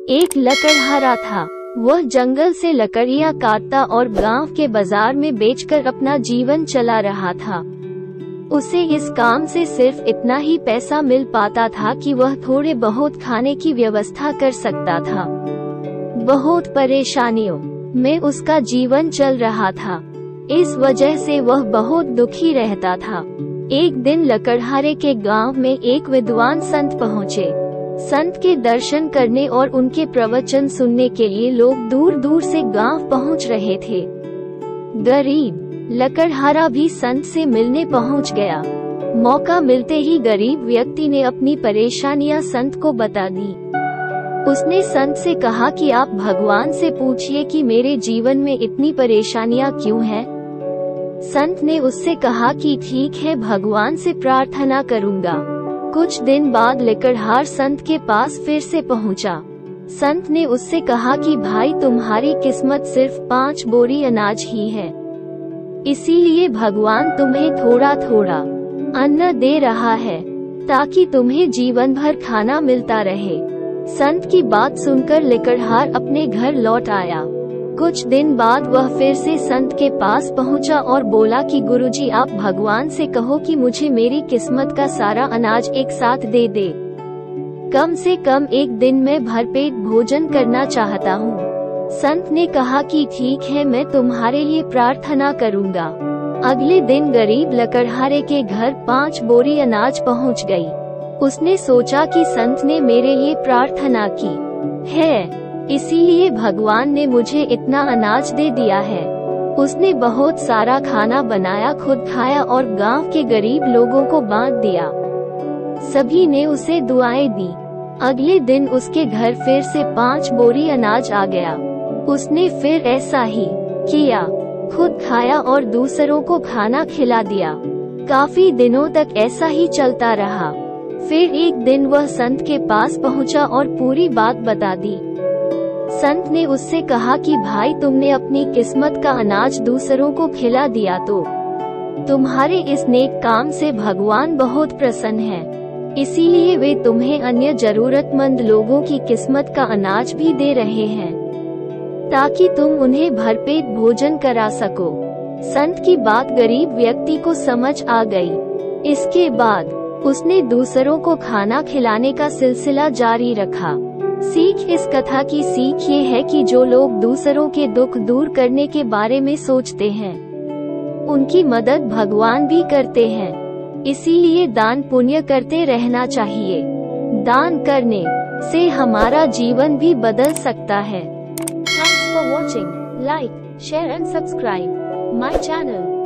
एक लकड़हारा था। वह जंगल से लकड़ियाँ काटता और गांव के बाजार में बेचकर अपना जीवन चला रहा था। उसे इस काम से सिर्फ इतना ही पैसा मिल पाता था कि वह थोड़े बहुत खाने की व्यवस्था कर सकता था। बहुत परेशानियों में उसका जीवन चल रहा था। इस वजह से वह बहुत दुखी रहता था। एक दिन लकड़हारे के गांव में एक विद्वान संत पहुँचे। संत के दर्शन करने और उनके प्रवचन सुनने के लिए लोग दूर दूर से गांव पहुंच रहे थे। गरीब लकड़हारा भी संत से मिलने पहुंच गया। मौका मिलते ही गरीब व्यक्ति ने अपनी परेशानियां संत को बता दी। उसने संत से कहा कि आप भगवान से पूछिए कि मेरे जीवन में इतनी परेशानियां क्यों हैं। संत ने उससे कहा कि ठीक है, भगवान से प्रार्थना करूंगा। कुछ दिन बाद लकड़हार संत के पास फिर से पहुंचा। संत ने उससे कहा कि भाई, तुम्हारी किस्मत सिर्फ 5 बोरी अनाज ही है, इसीलिए भगवान तुम्हें थोड़ा थोड़ा अन्न दे रहा है ताकि तुम्हें जीवन भर खाना मिलता रहे। संत की बात सुनकर लकड़हार अपने घर लौट आया। कुछ दिन बाद वह फिर से संत के पास पहुंचा और बोला कि गुरुजी, आप भगवान से कहो कि मुझे मेरी किस्मत का सारा अनाज एक साथ दे दे। कम से कम एक दिन में भरपेट भोजन करना चाहता हूँ। संत ने कहा कि ठीक है, मैं तुम्हारे लिए प्रार्थना करूँगा। अगले दिन गरीब लकड़हारे के घर 5 बोरी अनाज पहुँच गई। उसने सोचा कि संत ने मेरे लिए प्रार्थना की है, इसीलिए भगवान ने मुझे इतना अनाज दे दिया है। उसने बहुत सारा खाना बनाया, खुद खाया और गांव के गरीब लोगों को बांट दिया। सभी ने उसे दुआएं दी। अगले दिन उसके घर फिर से 5 बोरी अनाज आ गया। उसने फिर ऐसा ही किया, खुद खाया और दूसरों को खाना खिला दिया। काफी दिनों तक ऐसा ही चलता रहा। फिर एक दिन वह संत के पास पहुंचा और पूरी बात बता दी। संत ने उससे कहा कि भाई, तुमने अपनी किस्मत का अनाज दूसरों को खिला दिया तो तुम्हारे इस नेक काम से भगवान बहुत प्रसन्न है, इसीलिए वे तुम्हें अन्य जरूरतमंद लोगों की किस्मत का अनाज भी दे रहे हैं ताकि तुम उन्हें भरपेट भोजन करा सको। संत की बात गरीब व्यक्ति को समझ आ गई। इसके बाद उसने दूसरों को खाना खिलाने का सिलसिला जारी रखा। सीख इस कथा की सीख ये है कि जो लोग दूसरों के दुख दूर करने के बारे में सोचते हैं, उनकी मदद भगवान भी करते हैं। इसीलिए दान पुण्य करते रहना चाहिए। दान करने से हमारा जीवन भी बदल सकता है। Thanks for watching. Like, share and subscribe my channel.